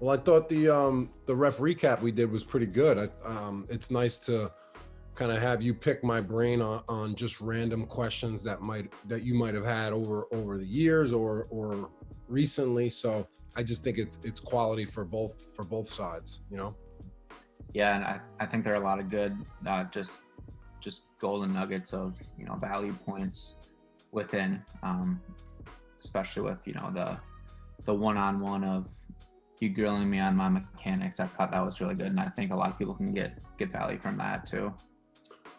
Well, I thought the ref recap we did was pretty good. It's nice to kind of have you pick my brain on just random questions that you might have had over the years or recently. So I just think it's quality for both sides, you know. Yeah, and I think there are a lot of good just golden nuggets of value points within, especially with the one-on-one of you grilling me on my mechanics. I thought that was really good, and I think a lot of people can get value from that too.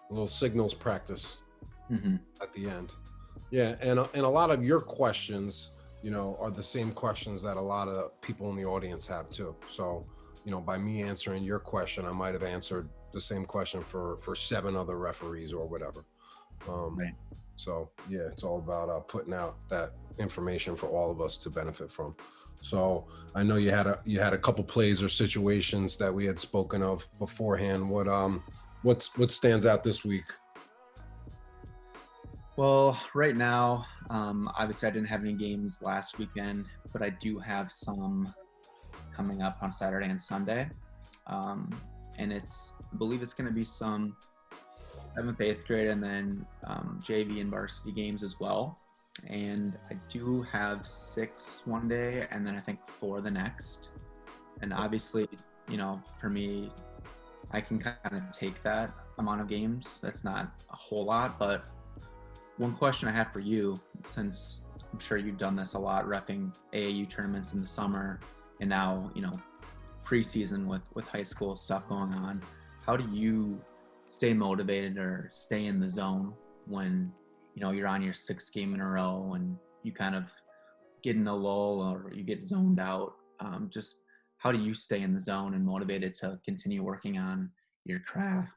A little signals practice Mm-hmm. at the end. Yeah, and a lot of your questions, are the same questions that a lot of people in the audience have too. So, by me answering your question, I might have answered the same question for seven other referees or whatever. Um, Right. so yeah, it's all about putting out that information for all of us to benefit from. So I know you had a couple plays or situations that we had spoken of beforehand. What stands out this week? Well, right now, obviously I didn't have any games last weekend, but I do have some coming up on Saturday and Sunday. Um, and I believe it's going to be some 7th, 8th grade, and then JV and varsity games as well. And I do have 6 one day, and then I think 4 the next. And obviously, for me, I can kind of take that amount of games. That's not a whole lot, but one question I have for you, since I'm sure you've done this a lot, reffing AAU tournaments in the summer, and now preseason with high school stuff going on, how do you stay motivated or stay in the zone when you're on your 6th game in a row and you kind of get in a lull or you get zoned out? Just how do you stay in the zone and motivated to continue working on your craft?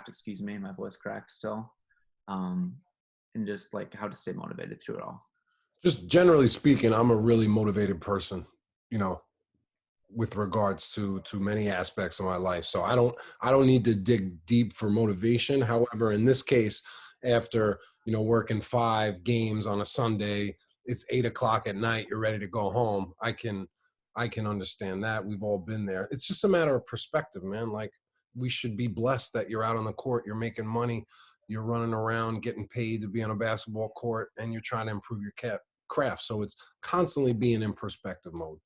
Excuse me, my voice cracks still. And just like how to stay motivated through it all. Just generally speaking, I'm a really motivated person, you know, with regards to many aspects of my life. So I don't need to dig deep for motivation. However, in this case, after working 5 games on a Sunday, it's 8 o'clock at night. You're ready to go home. I can understand that. We've all been there. It's just a matter of perspective, man. Like we should be blessed that you're out on the court, you're making money, you're running around, getting paid to be on a basketball court, and you're trying to improve your craft. So it's constantly being in perspective mode.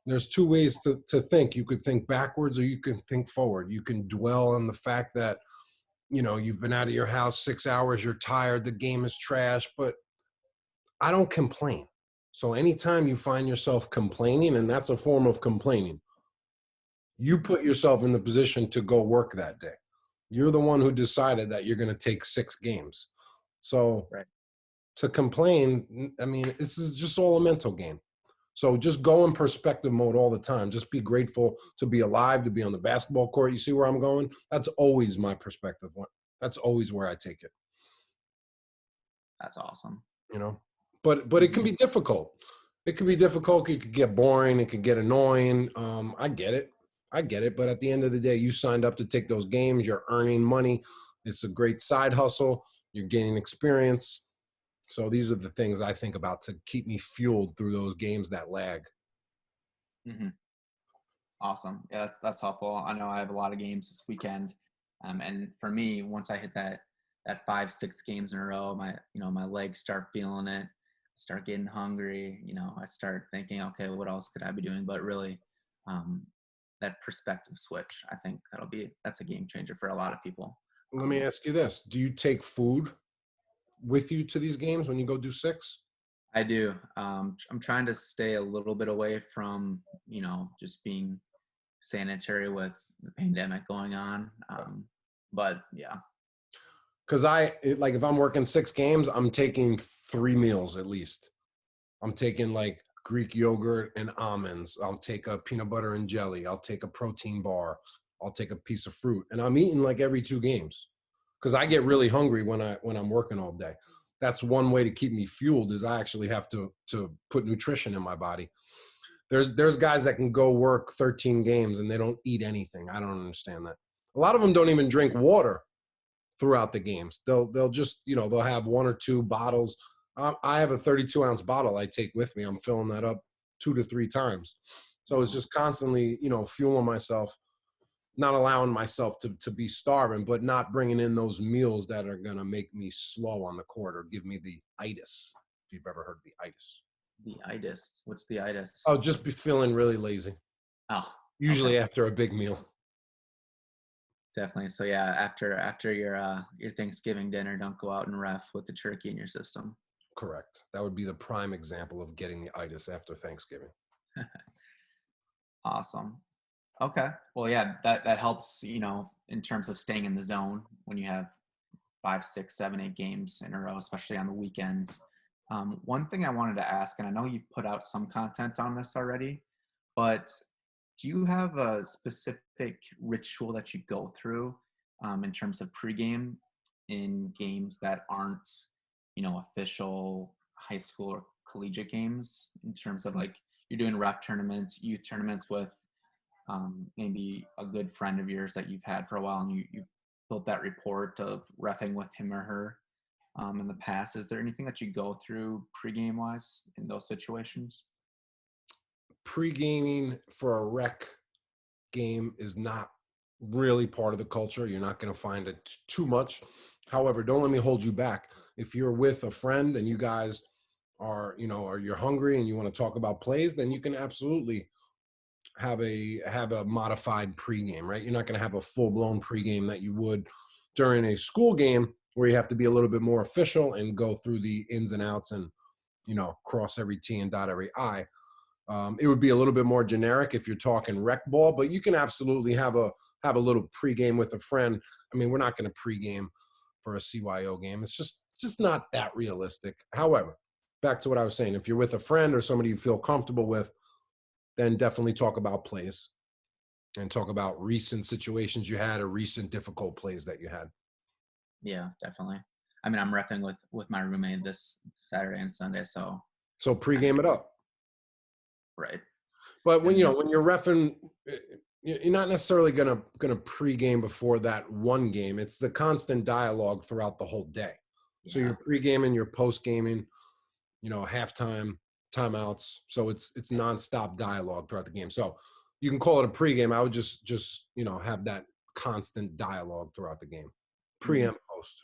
There's two ways to think. You could think backwards or you can think forward. You can dwell on the fact that, you've been out of your house 6 hours, you're tired, the game is trash, but I don't complain. So anytime you find yourself complaining, and that's a form of complaining, you put yourself in the position to go work that day. You're the one who decided that you're going to take 6 games. So Right. to complain, I mean, this is just all a mental game. So just go in perspective mode all the time. Just be grateful to be alive, to be on the basketball court. You see where I'm going? That's always my perspective. That's always where I take it, That's awesome. you know? But it can be difficult. It can be difficult. It could get boring. It could get annoying. I get it. I get it. But at the end of the day, you signed up to take those games. You're earning money. It's a great side hustle. You're gaining experience. So these are the things I think about to keep me fueled through those games that lag. Mm-hmm. Awesome. Yeah, that's helpful. I know I have a lot of games this weekend, and for me, once I hit that 5, 6 games in a row, my legs start feeling it. I start getting hungry. I start thinking, okay, what else could I be doing? But really, um, that perspective switch, I think that's a game changer for a lot of people. Let me Um, ask you this. Do you take food with you to these games when you go do 6? I do. I'm trying to stay a little bit away from, just being sanitary with the pandemic going on. But yeah. Because like if I'm working 6 games, I'm taking 3 meals at least. I'm taking like Greek yogurt and almonds. I'll take a peanut butter and jelly. I'll take a protein bar. I'll take a piece of fruit. And I'm eating like every 2 games because I get really hungry when I'm working all day. That's one way to keep me fueled is I actually have to put nutrition in my body. There's guys that can go work 13 games and they don't eat anything. I don't understand that. A lot of them don't even drink water throughout the games. They'll just they'll have 1 or 2 bottles. I have a 32-ounce bottle I take with me. I'm filling that up 2 to 3 times. So it's just constantly, fueling myself, not allowing myself to be starving, but not bringing in those meals that are going to make me slow on the court or give me the itis, if you've ever heard of the itis. The itis. What's the itis? Oh, just be feeling really lazy. Oh, Usually okay. after a big meal. Definitely. So yeah, after your Thanksgiving dinner, don't go out and ref with the turkey in your system. Correct. That would be the prime example of getting the itis after Thanksgiving. Awesome. Okay. Well, yeah, that helps, in terms of staying in the zone when you have 5, 6, 7, 8 games in a row, especially on the weekends. One thing I wanted to ask, and I know you've put out some content on this already, but do you have a specific ritual that you go through in terms of pregame in games that aren't, official high school or collegiate games, in terms of like you're doing ref tournaments, youth tournaments with maybe a good friend of yours that you've had for a while, and you built that report of reffing with him or her in the past. Is there anything that you go through pregame wise in those situations? Pre-gaming for a rec game is not really part of the culture. You're not going to find it too much. However, don't let me hold you back. If you're with a friend and you guys are, or you're hungry and you want to talk about plays, then you can absolutely have a modified pregame, right? You're not going to have a full-blown pregame that you would during a school game where you have to be a little bit more official and go through the ins and outs and, cross every T and dot every I. It would be a little bit more generic if you're talking rec ball, but you can absolutely have a little pregame with a friend. I mean, we're not going to pregame for a CYO game. It's just not that realistic. However, back to what I was saying, if you're with a friend or somebody you feel comfortable with, then definitely talk about plays and talk about recent situations you had or recent difficult plays that you had. Yeah, definitely. I mean, I'm reffing with my roommate this Saturday and Sunday, so pregame it up. Right. But when when you're reffing, you're not necessarily gonna pregame before that one game. It's the constant dialogue throughout the whole day. Yeah. So you're pregaming, you're postgaming, halftime, timeouts. So it's nonstop dialogue throughout the game. So you can call it a pregame. I would just have that constant dialogue throughout the game, pre and post.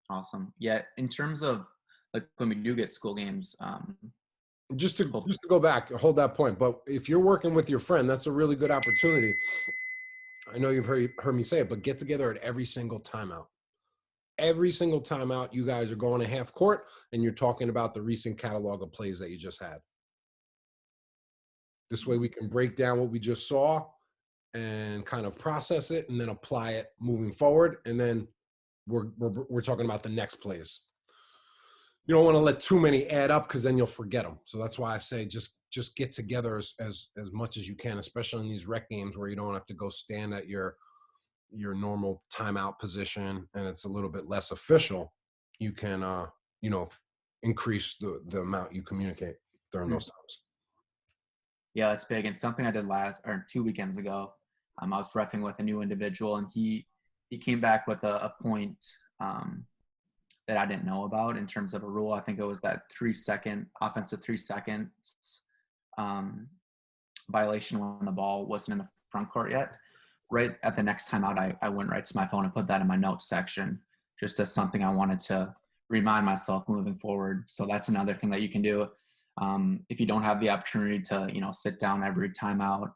Awesome. Yeah, in terms of like when we do get school games, just to go back, hold that point. But if you're working with your friend, that's a really good opportunity. I know you've heard me say it, but get together at every single timeout. Every single timeout, you guys are going to half court and you're talking about the recent catalog of plays that you just had. This way we can break down what we just saw and kind of process it and then apply it moving forward. And then we're talking about the next plays. You don't want to let too many add up because then you'll forget them. So that's why I say just get together as much as you can, especially in these rec games where you don't have to go stand at your normal timeout position and it's a little bit less official. You can increase the amount you communicate during those times. Yeah, that's big. And something I did 2 weekends ago, I was reffing with a new individual and he came back with a point that I didn't know about in terms of a rule. I think it was that offensive 3 seconds violation when the ball wasn't in the front court yet. Right at the next timeout, I went right to my phone and put that in my notes section just as something I wanted to remind myself moving forward. So that's another thing that you can do. If you don't have the opportunity to, sit down every timeout,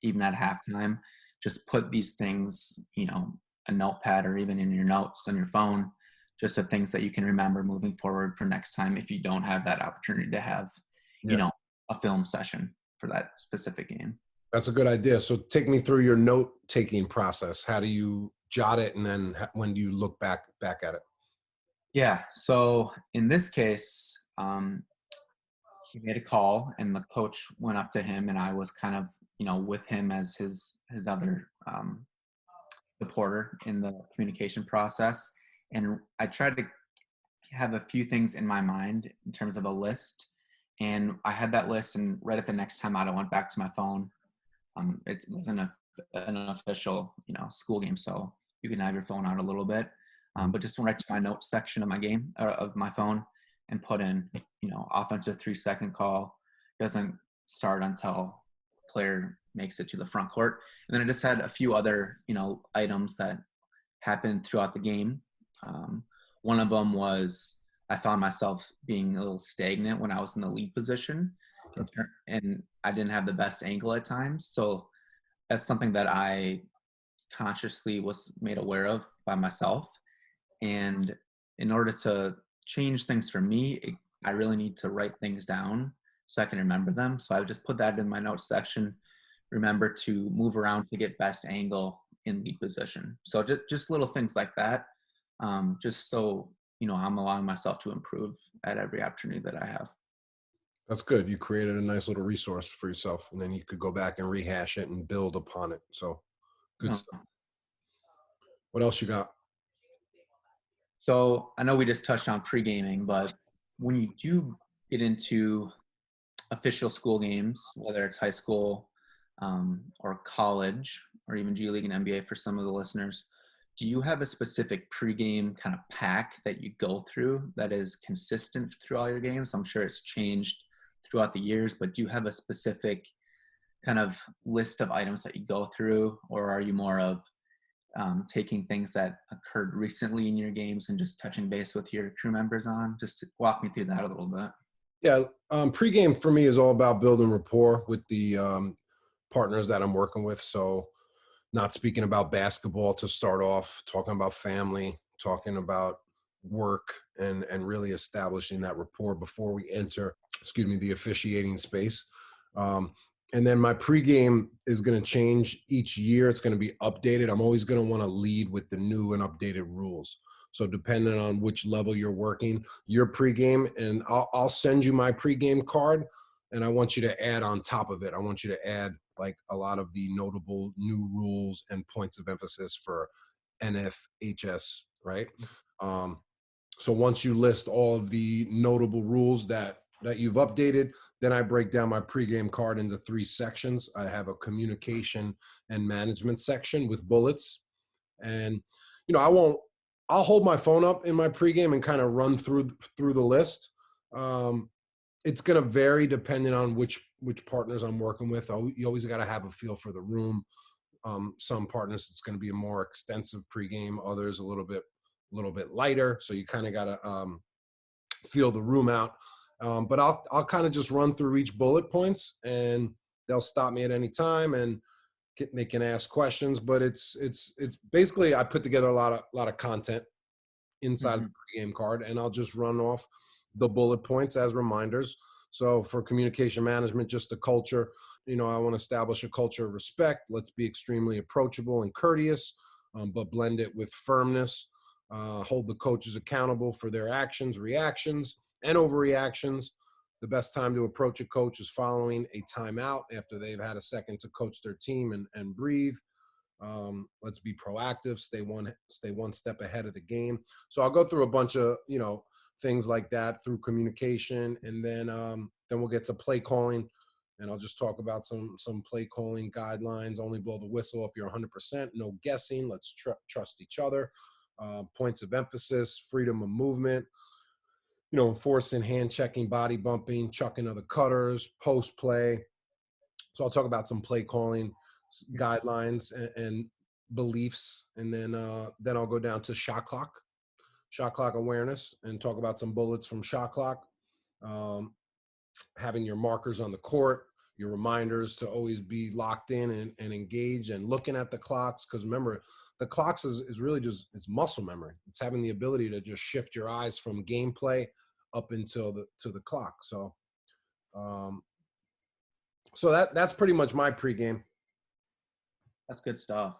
even at halftime, just put these things, a notepad or even in your notes on your phone, just the things that you can remember moving forward for next time if you don't have that opportunity to have, a film session for that specific game. That's a good idea. So take me through your note-taking process. How do you jot it, and then when do you look back at it? Yeah. So in this case, he made a call, and the coach went up to him, and I was kind of, with him as his other supporter in the communication process. And I tried to have a few things in my mind in terms of a list. And I had that list, and right at the next time out, I went back to my phone. It wasn't an official, school game, so you can have your phone out a little bit. But just went right to my notes section of my game, of my phone, and put in, offensive 3 second call. Doesn't start until player makes it to the front court. And then I just had a few other, items that happened throughout the game. One of them was I found myself being a little stagnant when I was in the lead position, and I didn't have the best angle at times. So that's something that I consciously was made aware of by myself. And in order to change things for me, I really need to write things down so I can remember them. So I would just put that in my notes section. Remember to move around to get best angle in lead position. So just little things like that, just so I'm allowing myself to improve at every opportunity that I have. That's good. You created a nice little resource for yourself, and then you could go back and rehash it and build upon it. So good Um, stuff. What else you got? So I know we just touched on pre-gaming, but when you do get into official school games, whether it's high school or college, or even G League and NBA for some of the listeners, do you have a specific pregame kind of pack that you go through that is consistent through all your games? I'm sure it's changed throughout the years, but do you have a specific kind of list of items that you go through, or are you more of taking things that occurred recently in your games and just touching base with your crew members on? Just to walk me through that a little bit. Yeah, pregame for me is all about building rapport with the partners that I'm working with. So not speaking about basketball to start off, talking about family, talking about work, and really establishing that rapport before we enter, the officiating space. And then my pregame is going to change each year. It's going to be updated. I'm always going to want to lead with the new and updated rules. So depending on which level you're working, your pregame, and I'll send you my pregame card, and I want you to add on top of it. I want you to add like a lot of the notable new rules and points of emphasis for NFHS, right? So once you list all of the notable rules that you've updated, then I break down my pregame card into 3 sections. I have a communication and management section with bullets. And, I'll hold my phone up in my pregame and kind of run through the list. It's going to vary depending on which partners I'm working with. You always got to have a feel for the room. Some partners, it's going to be a more extensive pregame, others a little bit lighter. So you kind of got to feel the room out. But I'll kind of just run through each bullet points, and they'll stop me at any time, and they can ask questions. But it's basically, I put together a lot of content inside the pregame card, and I'll just run off the bullet points as reminders. So for communication management, just the culture, I want to establish a culture of respect. Let's be extremely approachable and courteous, but blend it with firmness. Hold the coaches accountable for their actions, reactions, and overreactions. The best time to approach a coach is following a timeout after they've had a second to coach their team and breathe. Let's be proactive, stay one step ahead of the game. So I'll go through a bunch of, things like that through communication. And then we'll get to play calling, and I'll just talk about some play calling guidelines. Only blow the whistle if you're 100%, no guessing. Let's trust each other. Points of emphasis, freedom of movement, enforcing hand checking, body bumping, chucking of the cutters, post play. So I'll talk about some play calling guidelines and beliefs, and then I'll go down to shot clock awareness, and talk about some bullets from shot clock. Having your markers on the court, your reminders to always be locked in and engaged, and looking at the clocks, because remember, the clocks is really just, it's muscle memory. It's having the ability to just shift your eyes from gameplay up until the clock. So that's pretty much my pregame. That's good stuff.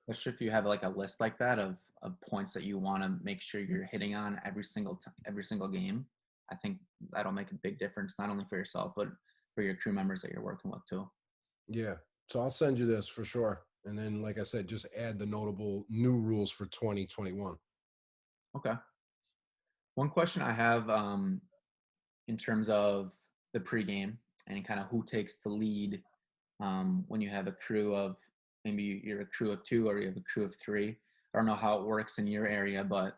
Especially if you have like a list like that of points that you want to make sure you're hitting on every single game. I think that'll make a big difference, not only for yourself, but for your crew members that you're working with too. Yeah. So I'll send you this for sure. And then, like I said, just add the notable new rules for 2021. Okay. One question I have in terms of the pregame and kind of who takes the lead when you have a crew of, maybe you're a crew of 2 or you have a crew of 3. I don't know how it works in your area, but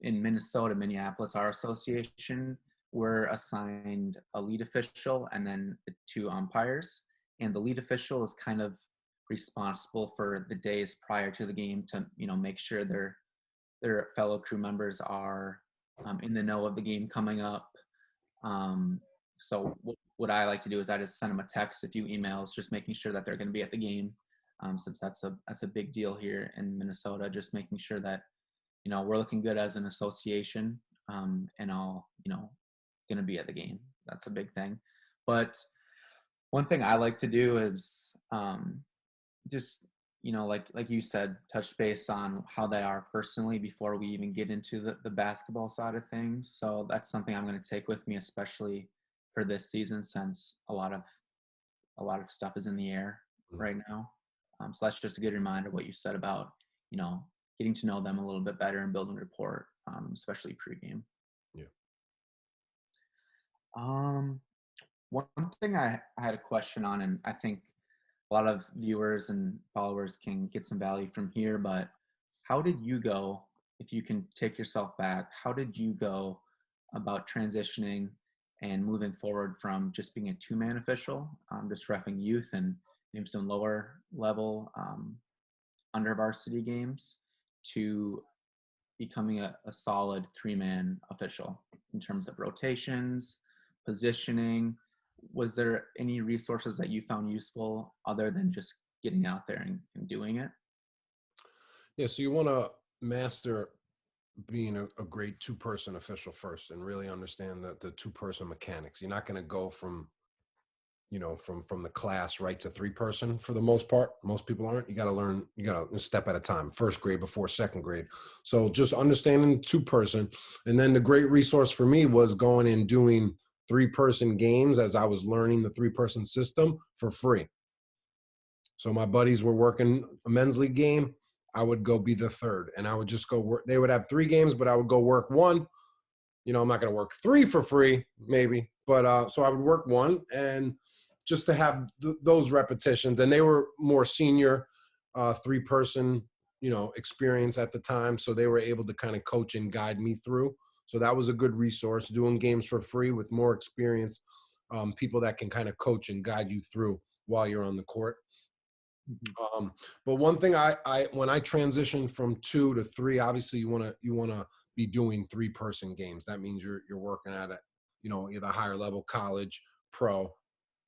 in Minnesota, Minneapolis, our association, we're assigned a lead official and then the two umpires. And the lead official is kind of responsible for the days prior to the game to, make sure their fellow crew members are in the know of the game coming up. So what I like to do is I just send them a text, a few emails, just making sure that they're going to be at the game, since that's a big deal here in Minnesota. Just making sure that we're looking good as an association, and all going to be at the game. That's a big thing. But one thing I like to do is just like you said, touch base on how they are personally before we even get into the basketball side of things. So that's something I'm going to take with me, especially for this season, since a lot of stuff is in the air right now. So that's just a good reminder what you said about getting to know them a little bit better and building rapport, especially pregame. Yeah. One thing I had a question on, and I think a lot of viewers and followers can get some value from here, but how did you go, if you can take yourself back, how did you go about transitioning and moving forward from just being a two-man official, just reffing youth and maybe some lower level under varsity games, to becoming a solid three-man official in terms of rotations, positioning? Was there any resources that you found useful other than just getting out there and doing it? Yeah. So you want to master being a great two-person official first and really understand the two-person mechanics. You're not going to go from from the class right to three-person for the most part. Most people aren't. You got to learn, you got to step at a time, first grade before second grade. So just understanding two-person. And then the great resource for me was going and doing three-person games as I was learning the three-person system for free. So my buddies were working a men's league game. I would go be the third, and I would just go work. They would have three games, but I would go work one. I'm not going to work three for free, maybe, but so I would work one, and just to have those repetitions. And they were more senior, three-person, experience at the time, so they were able to kind of coach and guide me through. So that was a good resource, doing games for free with more experience, people that can kind of coach and guide you through while you're on the court. But one thing I when I transitioned from two to three, obviously you want to be doing three-person games. That means you're working at it, either higher level, college, pro.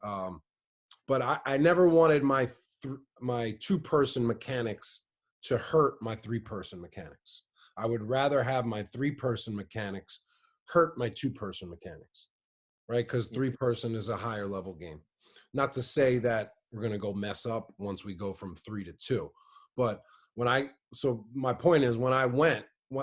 But I never wanted my two-person mechanics to hurt my three-person mechanics. I would rather have my three-person mechanics hurt my two-person mechanics, right? Because three-person is a higher level game. Not to say that we're going to go mess up once we go from three to two. But so my point is,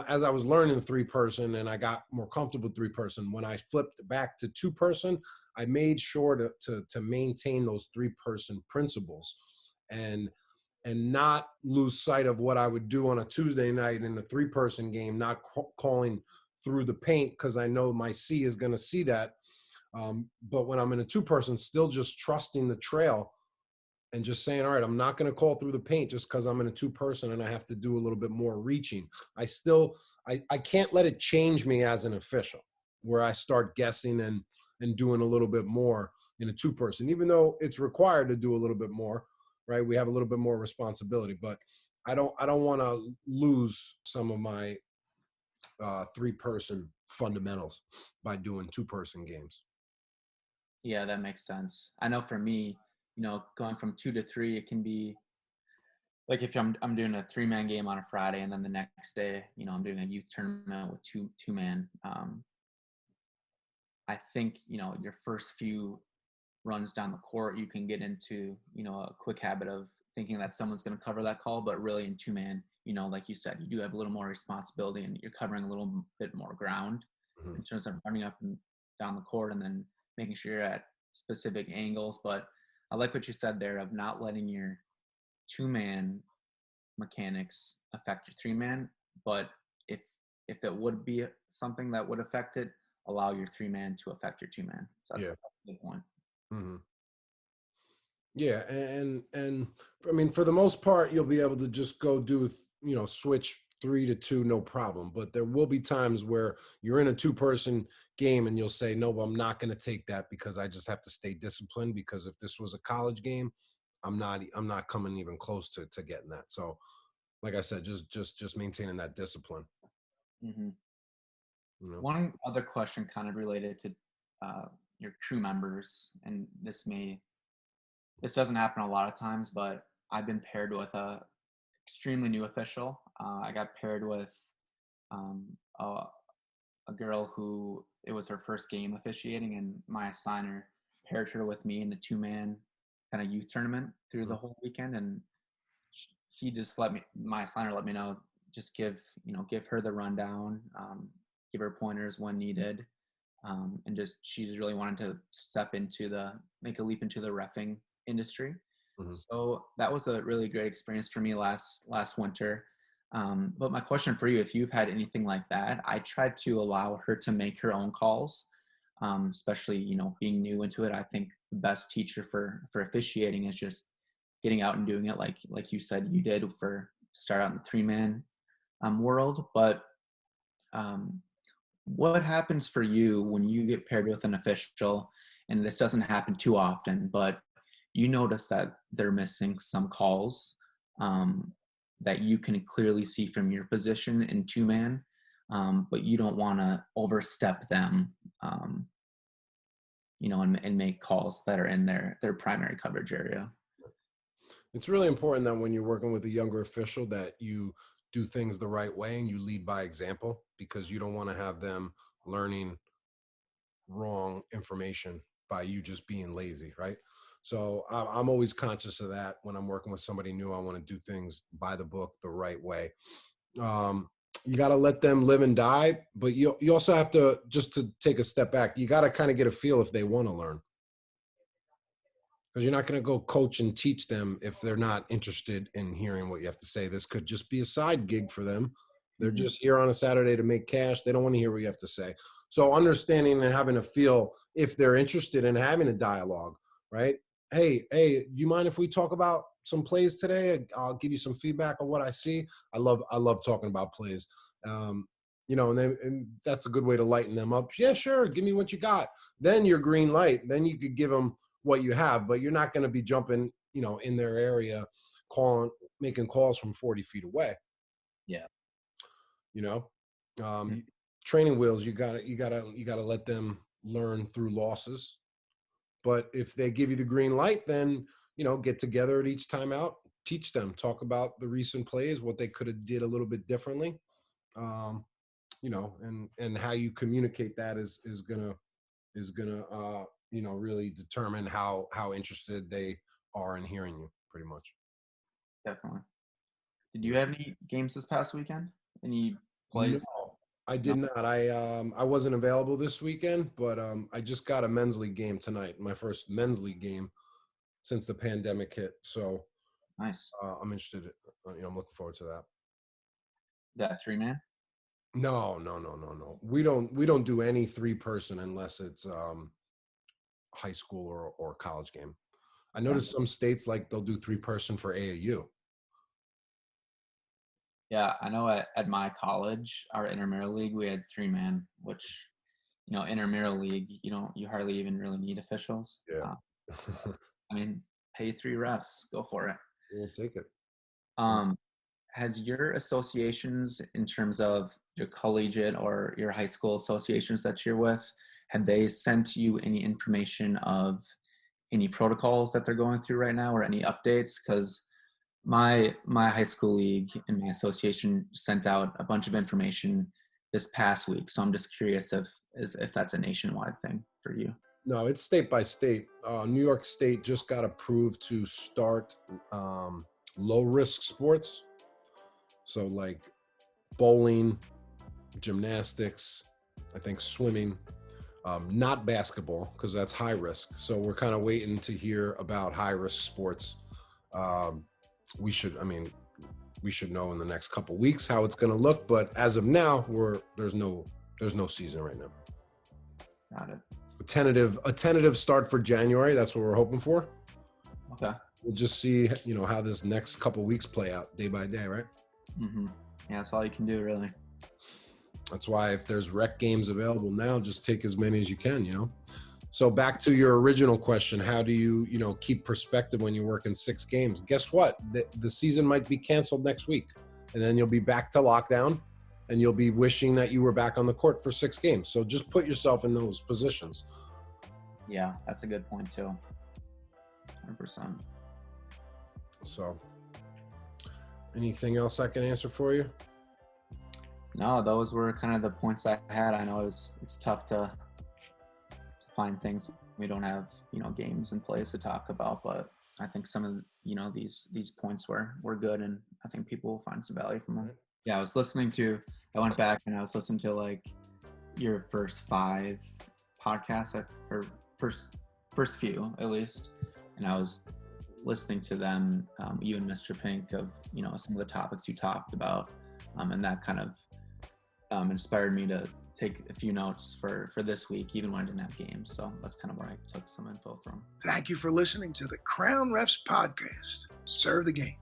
as I was learning three-person and I got more comfortable with three-person, when I flipped back to two-person, I made sure to maintain those three-person principles and not lose sight of what I would do on a Tuesday night in a three-person game, not calling through the paint because I know my C is going to see that. But when I'm in a two-person, still just trusting the trail and just saying, all right, I'm not going to call through the paint just because I'm in a two-person and I have to do a little bit more reaching. I can't let it change me as an official, where I start guessing and doing a little bit more in a two-person, even though it's required to do a little bit more, right? We have a little bit more responsibility, but I don't want to lose some of my three-person fundamentals by doing two-person games. Yeah, that makes sense. I know for me, going from two to three, it can be like if I'm doing a three-man game on a Friday, and then the next day, I'm doing a youth tournament with two-man. I think your first few runs down the court, you can get into a quick habit of thinking that someone's going to cover that call, but really in two-man, like you said, you do have a little more responsibility and you're covering a little bit more ground in terms of running up and down the court and then making sure you're at specific angles. But I like what you said there of not letting your two-man mechanics affect your three-man, but if it would be something that would affect it, allow your three-man to affect your two-man. So that's a good point. Mm-hmm. Yeah, and I mean, for the most part, you'll be able to just go do switch 3-2, no problem. But there will be times where you're in a 2-person game and you'll say, no, I'm not going to take that because I just have to stay disciplined, because if this was a college game, I'm not coming even close to getting that. So like I said, just maintaining that discipline. Mm-hmm. You know? One other question kind of related to your crew members, and this doesn't happen a lot of times, but I've been paired with a extremely new official. I got paired with um, a, a girl who it was her first game officiating, and my assigner paired her with me in a 2-man kind of youth tournament through the whole weekend. And he just my assigner let me know, just give her the rundown, give her pointers when needed. And just she's really wanted to make a leap into the reffing industry. Mm-hmm. So that was a really great experience for me last winter. But my question for you, if you've had anything like that, I tried to allow her to make her own calls, especially being new into it. I think the best teacher for officiating is just getting out and doing it, like you said you did for start out in the 3-man world. But what happens for you when you get paired with an official, and this doesn't happen too often, but you notice that they're missing some calls that you can clearly see from your position in 2-man, but you don't want to overstep them, and make calls that are in their primary coverage area? It's really important that when you're working with a younger official that you do things the right way and you lead by example, because you don't want to have them learning wrong information by you just being lazy, right? So I'm always conscious of that when I'm working with somebody new. I want to do things by the book the right way. You got to let them live and die, but you also have to, just to take a step back, you got to kind of get a feel if they want to learn. Because you're not going to go coach and teach them if they're not interested in hearing what you have to say. This could just be a side gig for them. They're just here on a Saturday to make cash. They don't want to hear what you have to say. So understanding and having a feel if they're interested in having a dialogue, right? Hey, do you mind if we talk about some plays today? I'll give you some feedback on what I see. I love talking about plays. And that's a good way to lighten them up. Yeah, sure. Give me what you got. Then you're green light. Then you could give them what you have, but you're not going to be jumping, in their area, making calls from 40 feet away. Yeah. Training wheels, you gotta let them learn through losses. But if they give you the green light, then, get together at each time out, teach them, talk about the recent plays, what they could have did a little bit differently. And how you communicate that is gonna really determine how interested they are in hearing you, pretty much. Definitely. Did you have any games this past weekend? Any plays? No, I did not. I wasn't available this weekend, but I just got a men's league game tonight, my first men's league game since the pandemic hit. So Nice. I'm interested. I'm looking forward to that. That 3-man? No. We don't do any 3-person unless it's high school or college game. I noticed some states they'll do 3-person for AAU. Yeah, I know at my college, our intramural league, we had 3-man, which, intramural league, you hardly even really need officials. Yeah. Pay 3 refs, go for it. We'll take it. Has your associations, in terms of your collegiate or your high school associations that you're with, had they sent you any information of any protocols that they're going through right now or any updates? Because my high school league and my association sent out a bunch of information this past week. So I'm just curious if that's a nationwide thing for you. No, it's state by state. New York State just got approved to start low risk sports. So like bowling, gymnastics, I think swimming, not basketball because that's high risk. So we're kind of waiting to hear about high risk sports. We should know in the next couple weeks how it's going to look. But as of now, there's no season right now. Got it. A tentative start for January. That's what we're hoping for. Okay. We'll just see, how this next couple weeks play out day by day, right? Mm-hmm. Yeah, that's all you can do, really. That's why if there's rec games available now, just take as many as you can, you know? So back to your original question, how do you, keep perspective when you work in 6 games? Guess what? The season might be canceled next week, and then you'll be back to lockdown, and you'll be wishing that you were back on the court for 6 games. So just put yourself in those positions. Yeah, that's a good point too. 100%. So anything else I can answer for you? No, those were kind of the points I had. I know it's tough to find things. We don't have, games in place to talk about, but I think some of, these points were good, and I think people will find some value from them. Yeah, I went back and I was listening to like your first 5 podcasts, or first few at least, and I was listening to them, you and Mr. Pink, of some of the topics you talked about, and that kind of inspired me to take a few notes for this week, even when I didn't have games. So that's kind of where I took some info from. Thank you for listening to the Crown Refs Podcast. Serve the game.